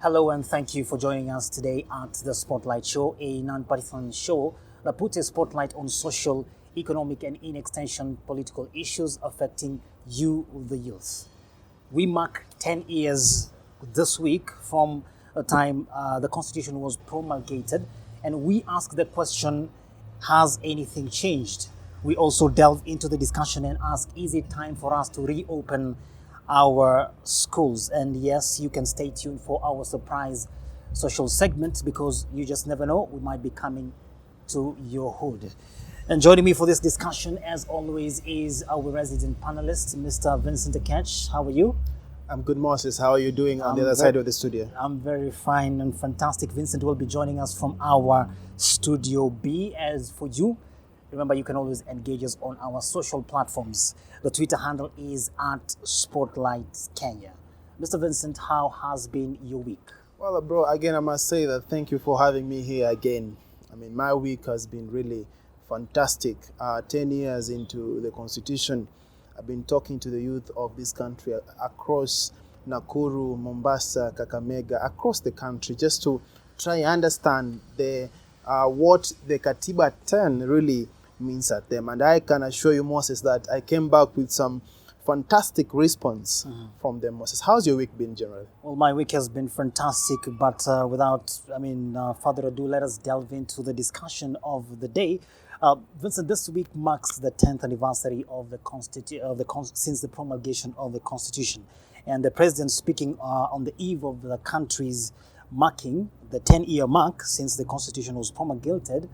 Hello and thank you for joining us today at the Spotlight Show, a non-partisan show that puts a spotlight on social, economic, and in extension political issues affecting you, the youth. We mark 10 years this week from the time the Constitution was promulgated, and we ask the question, has anything changed? We also delve into the discussion and ask, is it time for us to reopen our schools? And yes, you can stay tuned for our surprise social segment because you just never know, we might be coming to your hood. And joining me for this discussion, as always, is our resident panelist, Mr. Vincent Akech. How are you? I'm good, Moses. How are you doing on the other side of the studio? I'm very fine and fantastic. Vincent will be joining us from our Studio B. As for you, remember, you can always engage us on our social platforms. The Twitter handle is at Spotlight Kenya. Mr. Vincent, how has been your week? Well, bro, again, I must say that thank you for having me here again. I mean, my week has been really fantastic. 10 years into the Constitution, I've been talking to the youth of this country across Nakuru, Mombasa, Kakamega, across the country, just to try and understand what the KATIBA 10 really means at them. And I can assure you, Moses, that I came back with some fantastic response from them, Moses. How's your week been generally? Well, my week has been fantastic, but without further ado, let us delve into the discussion of the day. Vincent, this week marks the 10th anniversary of since the promulgation of the Constitution, and the president speaking on the eve of the country's marking the 10-year mark since the Constitution was promulgated.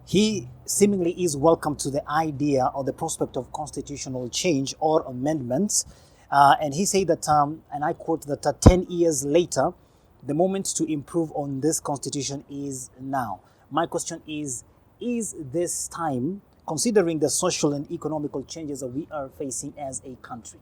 He seemingly is welcome to the idea or the prospect of constitutional change or amendments. And he said that, and I quote, that 10 years later, the moment to improve on this constitution is now. My question is this time, considering the social and economical changes that we are facing as a country?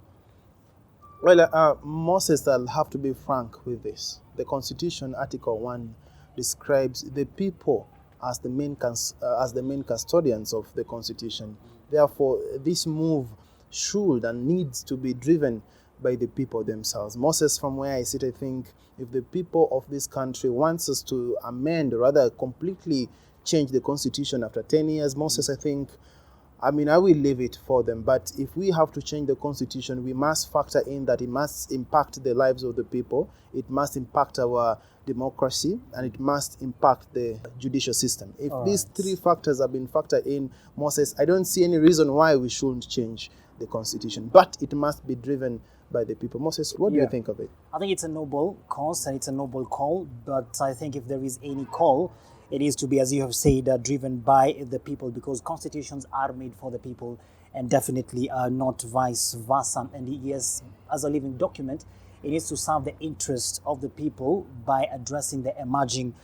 Well, Moses, I'll have to be frank with this. The Constitution, Article 1, describes the people as the main custodians of the Constitution. Therefore, this move should and needs to be driven by the people themselves. Moses, from where I sit, I think if the people of this country wants us to amend, or rather completely change the Constitution after 10 years, Moses, I will leave it for them. But if we have to change the Constitution, we must factor in that it must impact the lives of the people, it must impact our democracy, and it must impact the judicial system. If these three factors have been factored in, Moses, I don't see any reason why we shouldn't change the Constitution. But it must be driven by the people. Moses, what do you think of it? I think it's a noble cause and it's a noble call, but I think if there is any call, it is to be, as you have said, driven by the people, because constitutions are made for the people and definitely not vice versa. And yes, as a living document, it is to serve the interest of the people by addressing the emerging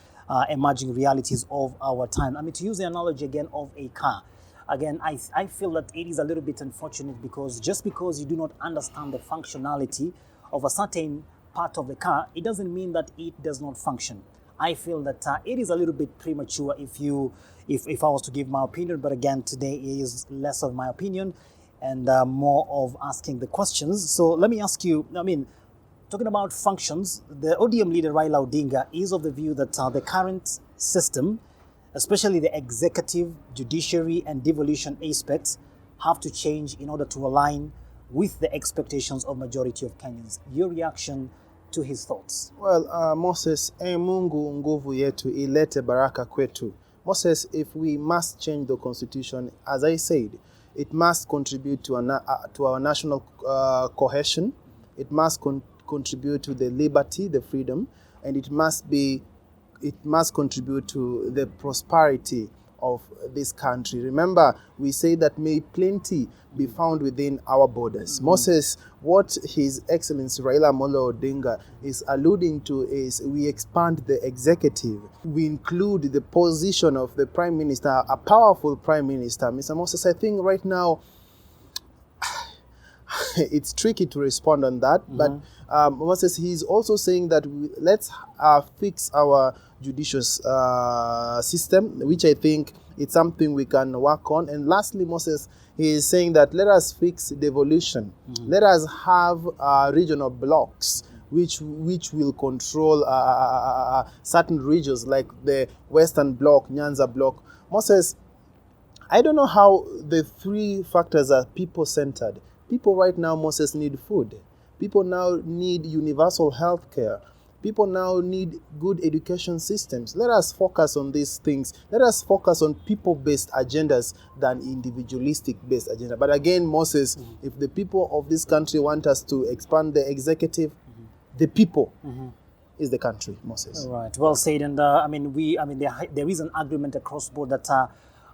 realities of our time. To use the analogy again of a car, again, I feel that it is a little bit unfortunate because just because you do not understand the functionality of a certain part of the car, it doesn't mean that it does not function. I feel that it is a little bit premature if I was to give my opinion, but again, today is less of my opinion and more of asking the questions. So let me ask you, talking about functions, the ODM leader Raila Odinga is of the view that the current system, especially the executive, judiciary, and devolution aspects, have to change in order to align with the expectations of majority of Kenyans. Your reaction to his thoughts? Well, Moses, Mungu nguvu yetu ilete baraka kwetu. Moses, if we must change the Constitution, as I said, it must contribute to our national cohesion. It must contribute to the liberty, the freedom, and it must contribute to the prosperity of this country. Remember, we say that may plenty be found within our borders. Moses, what His Excellency Raila Amolo Odinga is alluding to is we expand the executive. We include the position of the Prime Minister, a powerful Prime Minister. Mr. Moses, I think right now it's tricky to respond on that, but Moses, he's also saying that let's fix our judicial system, which I think it's something we can work on. And lastly, Moses, he is saying that let us fix devolution. Let us have regional blocks which will control certain regions like the Western Bloc, Nyanza Bloc. Moses, I don't know how the three factors are people-centered. People right now, Moses, need food. People now need universal health care. People now need good education systems. Let us focus on these things. Let us focus on people-based agendas than individualistic-based agenda. But again, Moses, if the people of this country want us to expand the executive, the people is the country, Moses. All right. Well said. And there is an agreement across board that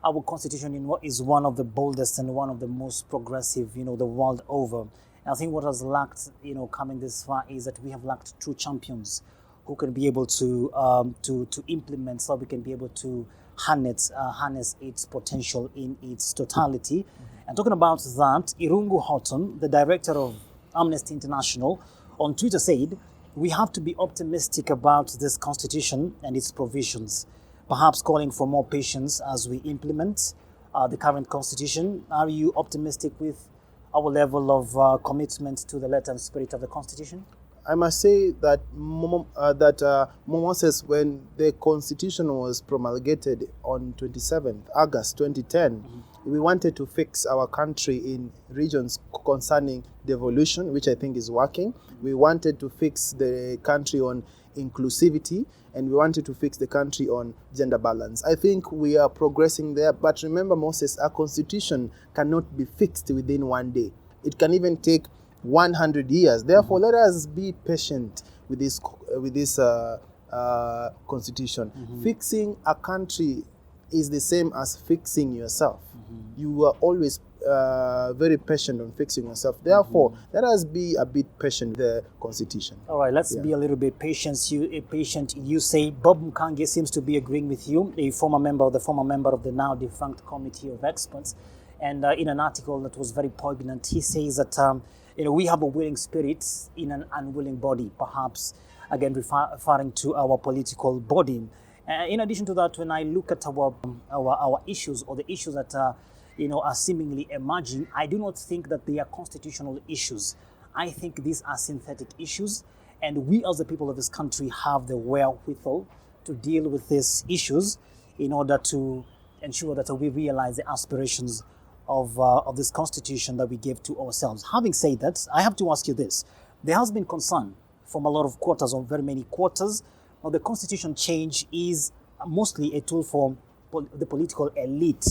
our constitution is one of the boldest and one of the most progressive, the world over. I think what has lacked, coming this far is that we have lacked true champions who can be able to implement, so we can be able to harness its potential in its totality. And talking about that, Irungu Houghton, the director of Amnesty International, on Twitter said, "We have to be optimistic about this constitution and its provisions, perhaps calling for more patience as we implement the current constitution." Are you optimistic with our level of commitment to the letter and spirit of the Constitution? I must say that Moses, when the Constitution was promulgated on 27th August 2010, we wanted to fix our country in regions concerning devolution, which I think is working. We wanted to fix the country on inclusivity, and we wanted to fix the country on gender balance. I think we are progressing there, but remember, Moses, our constitution cannot be fixed within one day. It can even take 100 years. Therefore, let us be patient with this constitution. Fixing a country is the same as fixing yourself. You are always very patient on fixing yourself. Therefore, let us be a bit patient with the constitution. All right, let's be a little bit patient. You say Bob Mkange seems to be agreeing with you, the former member of the now defunct Committee of Experts. And in an article that was very poignant, he says that we have a willing spirit in an unwilling body, perhaps again referring to our political body. In addition to that, when I look at our issues, or the issues that are seemingly emerging, I do not think that they are constitutional issues. I think these are synthetic issues, and we as the people of this country have the wherewithal to deal with these issues in order to ensure that we realize the aspirations of this constitution that we gave to ourselves. Having said that, I have to ask you this. There has been concern from a lot of quarters, or very many quarters, of the constitution change is mostly a tool for the political elite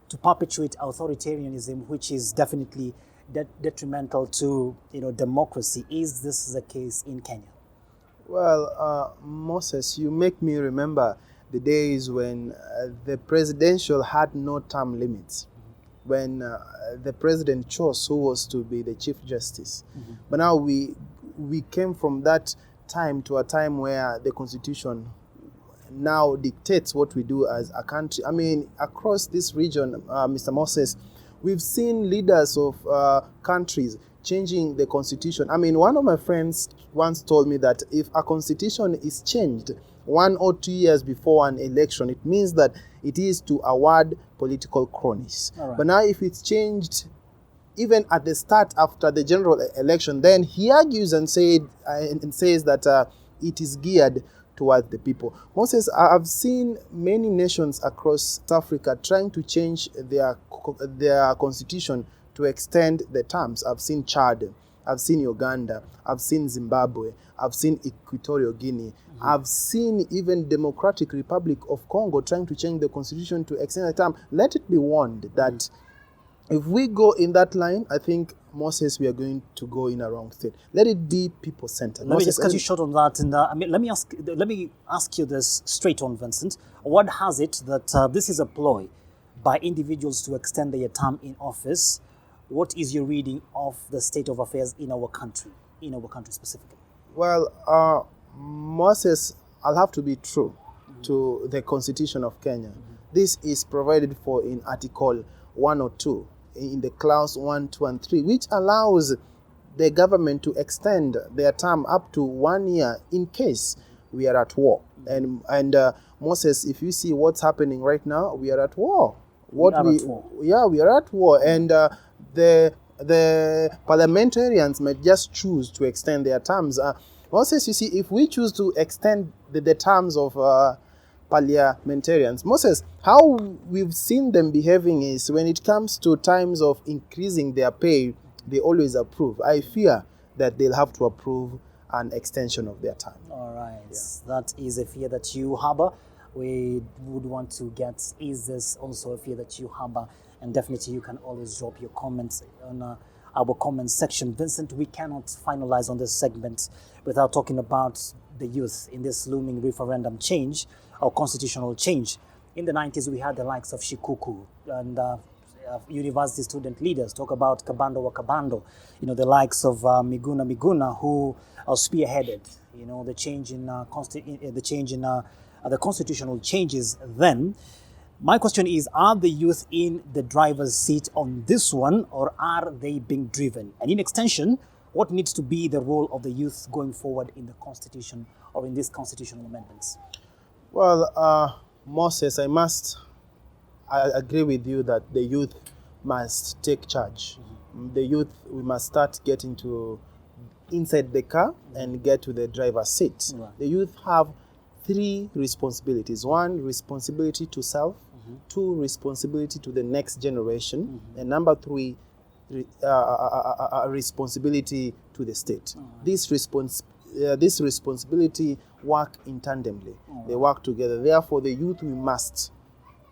to perpetuate authoritarianism, which is definitely detrimental to democracy. Is this the case in Kenya? Well, Moses, you make me remember the days when the presidential had no term limits, when the president chose who was to be the Chief Justice. But now we came from that time to a time where the Constitution now dictates what we do as a country. I mean, across this region, Mr. Moses, we've seen leaders of countries changing the Constitution. I mean, one of my friends once told me that if a Constitution is changed 1 or 2 years before an election, it means that it is to award political cronies. Right. But now if it's changed even at the start after the general election, then he argues and says that it is geared towards the people. Moses, I've seen many nations across Africa trying to change their constitution to extend the terms. I've seen Chad, I've seen Uganda, I've seen Zimbabwe, I've seen Equatorial Guinea, I've seen even Democratic Republic of Congo trying to change the constitution to extend the term. Let it be warned that if we go in that line, I think, Moses, we are going to go in a wrong state. Let it be people-centered. Let me just cut you short on that. And let me ask you this straight on, Vincent. What has it that this is a ploy by individuals to extend their term in office? What is your reading of the state of affairs in our country specifically? Well, Moses, I'll have to be true to the Constitution of Kenya. This is provided for in Article 1 or 2, in the clause 1, 2, and 3, which allows the government to extend their term up to 1 year in case we are at war. And Moses, if you see what's happening right now, we are at war. We are at war. And the the parliamentarians might just choose to extend their terms. Moses, you see, if we choose to extend the terms of parliamentarians, Moses, how we've seen them behaving is when it comes to times of increasing their pay, they always approve. I fear that they'll have to approve an extension of their time. All right. Yeah. That is a fear that you harbor. We would want to get, is this also a fear that you harbor? And definitely you can always drop your comments on our comment section. Vincent, we cannot finalize on this segment without talking about the youth in this looming referendum change or constitutional change. In the 90s, we had the likes of Shikuku and university student leaders talk about Kabando wa Kabando, the likes of Miguna who spearheaded, the change in the constitutional changes then. My question is, are the youth in the driver's seat on this one, or are they being driven? And in extension, what needs to be the role of the youth going forward in the Constitution or in these constitutional amendments? Well, Moses, I agree with you that the youth must take charge. The youth, we must start getting to inside the car and get to the driver's seat. Right. The youth have 3 responsibilities. 1, responsibility to self. 2, responsibility to the next generation. And number 3, responsibility to the state. This responsibility work in tandemly. They work together. Therefore, the youth, we must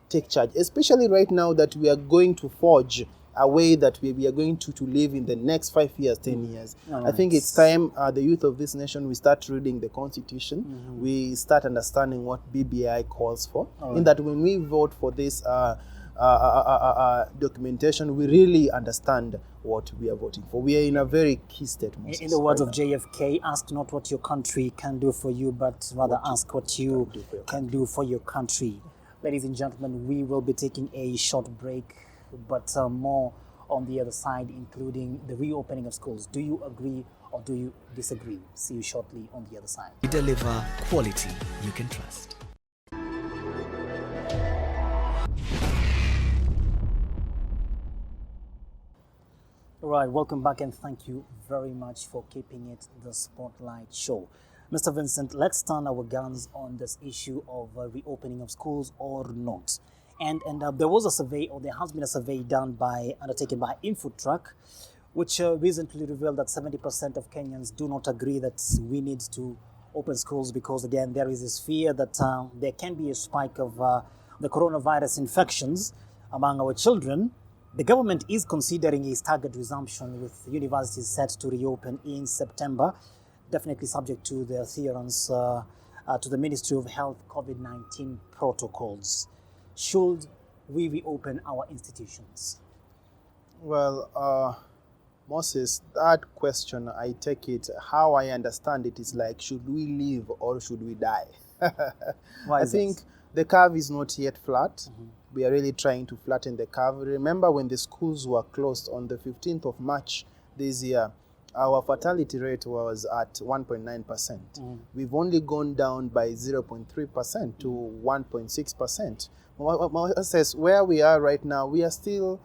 take charge, especially right now that we are going to forge a way that we are going to live in the next 5 years, 10 years. I think it's time the youth of this nation, we start reading the Constitution. We start understanding what BBI calls for. In that when we vote for this documentation, we really understand what we are voting for. We are in a very key state. Moses, in the words of JFK, ask not what your country can do for you, but rather ask what you can do for your country. Ladies and gentlemen, we will be taking a short break, but more on the other side, including the reopening of schools. Do you agree or do you disagree? See you shortly on the other side. We deliver quality you can trust. All right, welcome back and thank you very much for keeping it the Spotlight Show. Mr. Vincent, let's turn our guns on this issue of reopening of schools or not. And there was a survey, or there has been a survey undertaken by InfoTrack, which recently revealed that 70% of Kenyans do not agree that we need to open schools because, again, there is this fear that there can be a spike of the coronavirus infections among our children. The government is considering a staggered resumption with universities set to reopen in September, definitely subject to the adherence to the Ministry of Health COVID-19 protocols. Should we reopen our institutions? Well, Moses, that question, I take it, how I understand it is like, should we live or should we die? I think the curve is not yet flat. We are really trying to flatten the curve. Remember when the schools were closed on the 15th of March this year, our fatality rate was at 1.9%. We've only gone down by 0.3% to 1.6%. Says where we are right now, we are still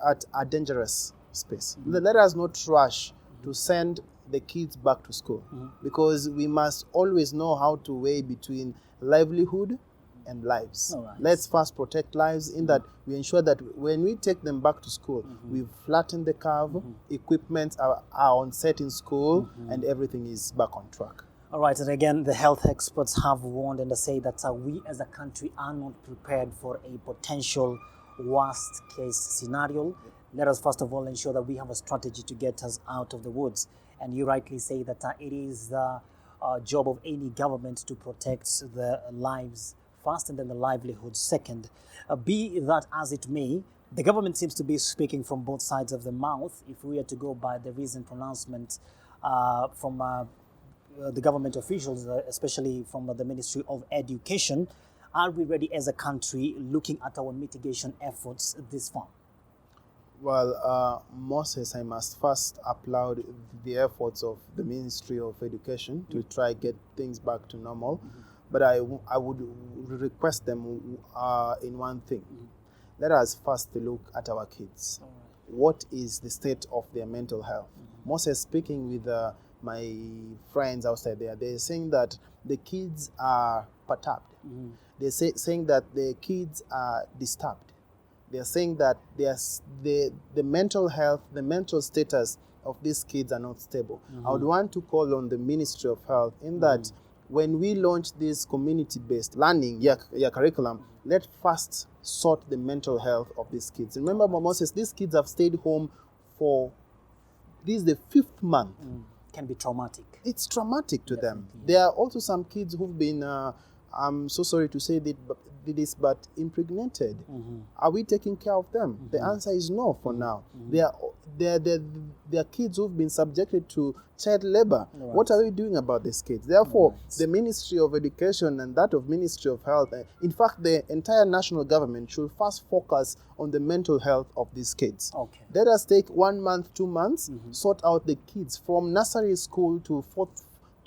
at a dangerous space. Let us not rush to send the kids back to school because we must always know how to weigh between livelihood and lives. Right. Let's first protect lives in that we ensure that when we take them back to school, we've flattened the curve, equipment are on set in school, and everything is back on track. All right, and again, the health experts have warned and say that we as a country are not prepared for a potential worst case scenario. Let us first of all ensure that we have a strategy to get us out of the woods. And you rightly say that it is the job of any government to protect the lives first and then the livelihood second. Be that as it may, the government seems to be speaking from both sides of the mouth. If we are to go by the recent pronouncement from the government officials, especially from the Ministry of Education, are we ready as a country looking at our mitigation efforts this far? Well, Moses, I must first applaud the efforts of the Ministry of Education to try get things back to normal. But I would request them in one thing. Let us first look at our kids. what is the state of their mental health. Moses, speaking with my friends outside there, they're saying that the kids are perturbed. They're saying that the kids are disturbed. They're saying that the mental health, the mental status of these kids are not stable. I would want to call on the Ministry of Health in that when we launch this community-based learning curriculum, let's first sort the mental health of these kids. Remember, Moses, these kids have stayed home for, this is the 5th month. Can be traumatic. It's traumatic to them. There are also some kids who've been, I'm so sorry to say this, but impregnated. Are we taking care of them? The answer is no for now. There are kids who've been subjected to child labor. What are we doing about these kids? Therefore, the Ministry of Education and that of Ministry of Health, in fact, the entire national government should first focus on the mental health of these kids. Let us take 1 month, 2 months, sort out the kids from nursery school to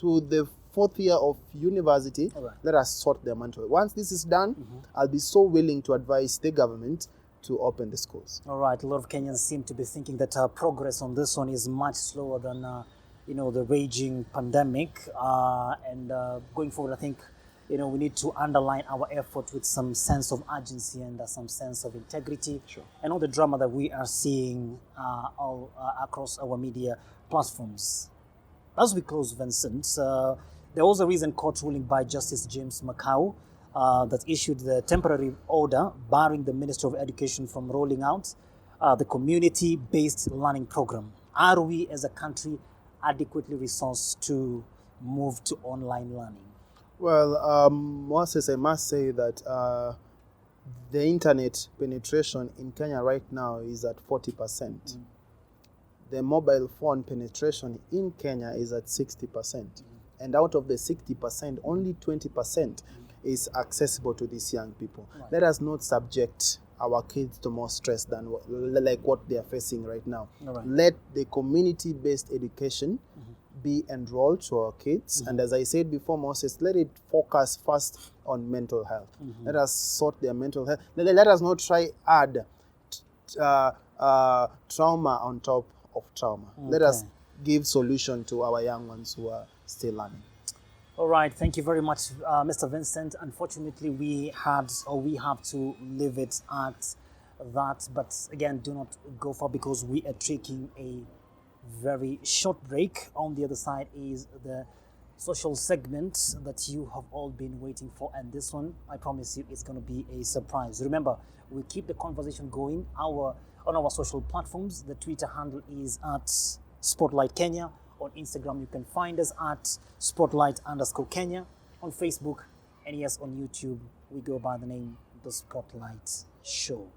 the 4th year of university. Let us sort their mental health. Once this is done, I'll be so willing to advise the government to open the schools. All right. A lot of Kenyans seem to be thinking that progress on this one is much slower than the raging pandemic. And going forward, I think we need to underline our effort with some sense of urgency and some sense of integrity. And all the drama that we are seeing all across our media platforms. As we close, Vincent, there was a recent court ruling by Justice James Makau that issued the temporary order barring the Minister of Education from rolling out the community-based learning program. Are we as a country adequately resourced to move to online learning? Well, Moses, I must say that the internet penetration in Kenya right now is at 40%. The mobile phone penetration in Kenya is at 60%. And out of the 60%, only 20% is accessible to these young people. Let us not subject our kids to more stress than what they are facing right now. Let the community-based education be enrolled to our kids. And as I said before, Moses, let it focus first on mental health. Let us sort their mental health. Let us not try add trauma on top of trauma. Let us give solution to our young ones who are still learning. All right, thank you very much, Mr. Vincent. Unfortunately, we have to leave it at that. But again, do not go far because we are taking a very short break. On the other side is the social segment that you have all been waiting for. And this one, I promise you, is going to be a surprise. Remember, we keep the conversation going on our social platforms. The Twitter handle is at Spotlight Kenya. On Instagram, you can find us at Spotlight_Kenya. On Facebook, and yes, on YouTube, we go by the name The Spotlight Show.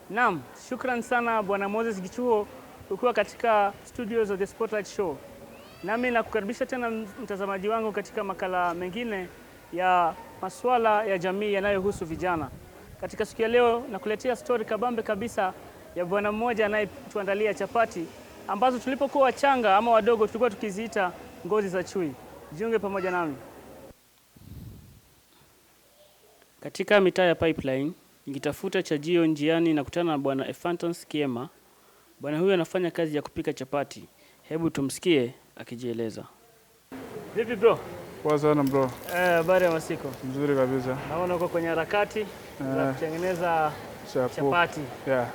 Naam, shukran sana Bwana Moses Gichuo ukiwa katika studios of the Spotlight Show. Nami nakukaribisha tena mtazamaji wangu katika makala mengine ya masuala ya jamii yanayohusu vijana. Katika siku ya leo nakuletea story kabambe kabisa ya bwana mmoja anayetuandalia chapati ambazo tulipokuwa wachanga ama wadogo tulikuwa tukiziita ngozi za chui. Jiunge pamoja nami. Katika mitaa ya Pipeline, Nikitafuta chajio njiani nakutana na bwana Ephantus Kiema. Bwana huyu anafanya kazi ya kupika chapati. Hebu tumsikie akijieleza. Vipi bro? Poa sana bro. Habari ya masiku? Mzuri kabisa. Naona uko kwenye harakati za kutengeneza chapati. Yeah.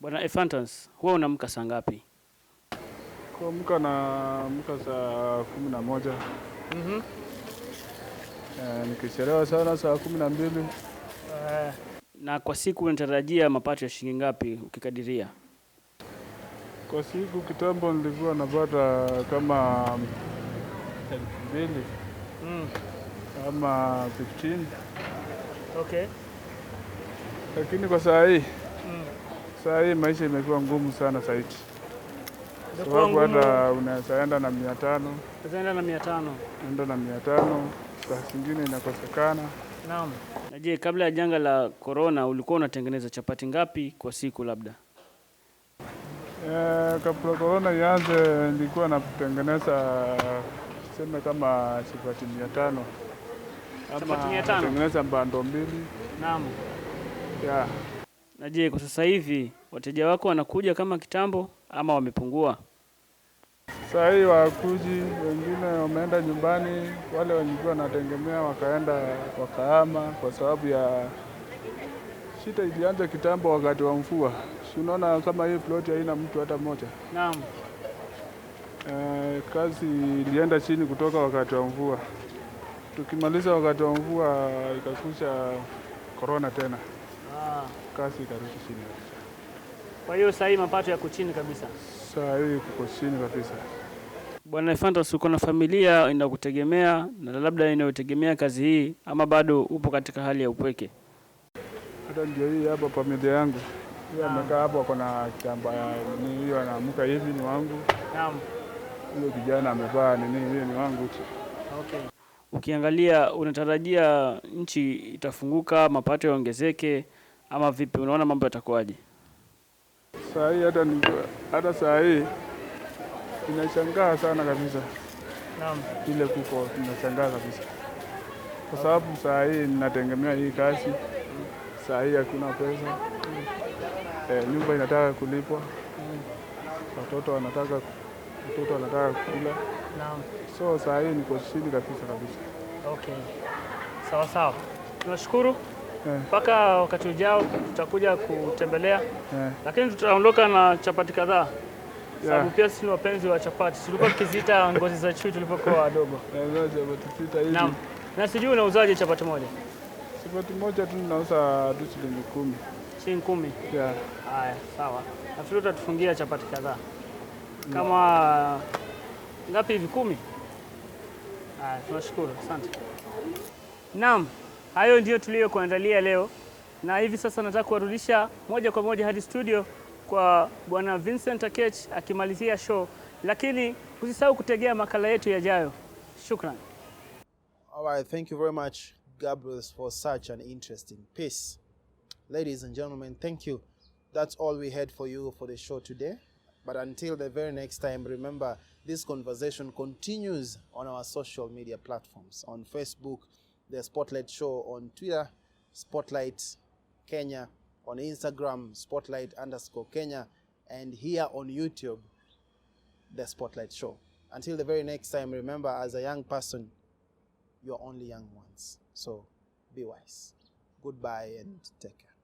Bwana Ephantus, huwa unaamka saa ngapi? Kuamka saa 11. Nikichelewa sana saa 12. Na kwa siku unatarajia mapato ya shilingi ngapi ukikadiria? Kwa siku kitambo nilikuwa napata kama 2,000. Ama 15. Okay. Lakini kwa saa hii maisha imekuwa ngumu sana zaidi. Sababu hata unaweza enda na 500. Utaenda na 500. Enda na 500, saa zingine inakosekana. Naam. Na je, kabla ya janga la corona ulikuwa unatengeneza chapati ngapi kwa siku labda? Kabla corona ianze nilikuwa natengeneza sema kama chapati 500. Chapati 500? Natengeneza bando 2. Naam. Yeah. Na je, kwa sasa hivi wateja wako wanakuja kama kitambo ama wamepungua? Sasa hii wakuji, wengine wameenda nyumbani, wale walikuwa wanategemea wakaenda wakahama kwa sababu ya shida ilianza kitambo wakati wa mvua. Unaona kama hii plot haina mtu hata mmoja. Naam. Kazi ilienda chini kutoka wakati wa mvua. Tukimaliza wakati wa mvua ikakuja corona tena. Kazi ikarudi chini. Kwa hiyo sasa hii mapato yako chini kabisa. Sasa hii kuko chini kabisa. Bwana Ephantus, uko na familia inakutegemea na labda inayotegemea kazi hii ama bado upo katika hali ya upweke? Hata ndio hii hapa familia yangu. Yeye amekaa hapo kuna kitamba ni hiyo anaamka hivi ni wangu. Naam. Huyo kijana amevaa nini hiyo ni wangu tu. Okay. Ukiangalia unatarajia nchi itafunguka, mapato yaongezeke ama vipi? Unaona mambo yatakuwaje? Saa hii hata saa hii inashangaa sana kabisa. Naam. Ile kuko inashangaa kabisa. Kwa sababu saa hii ninategemea hii kazi. Saa hii hakuna pesa. Nyumba inataka kulipwa. Watoto wanataka kula. Naam. So saa hii niko chini kabisa. Okay. Sawa sawa. Tunashukuru. Mpaka wakati ujao tutakuja kutembelea. Lakini tutaondoka na chapati kadhaa. Sababu pia sisi ni wapenzi wa chapati. Tulikuwa tukiziita ngozi za chui tulipokuwa wadogo. Naam. Na sijui unauzaje chapati moja? Chapati moja tu ninauza shilingi 10. Shilingi 10? Yeah. Haya, sawa. Nafikiri utatufungia chapati kadhaa. Kama ngapi hivi 10? Haya, tunashukuru. Asante. Naam, hayo ndio tuliyokuandalia leo. Na hivi sasa nataka kuwarudisha moja kwa moja hadi studio kwa Bwana Vincent Akech akimalizia show, lakini usisahau kutegea makala yetu yajayo. Shukran. All right, thank you very much, Gabriel, for such an interesting piece. Ladies and gentlemen, thank you. That's all we had for you for the show today. But until the very next time, remember, this conversation continues on our social media platforms. On Facebook, The Spotlight Show. On Twitter, Spotlight Kenya. On Instagram, Spotlight_Kenya. And here on YouTube, The Spotlight Show. Until the very next time, remember, as a young person, you're only young once. So be wise. Goodbye and take care.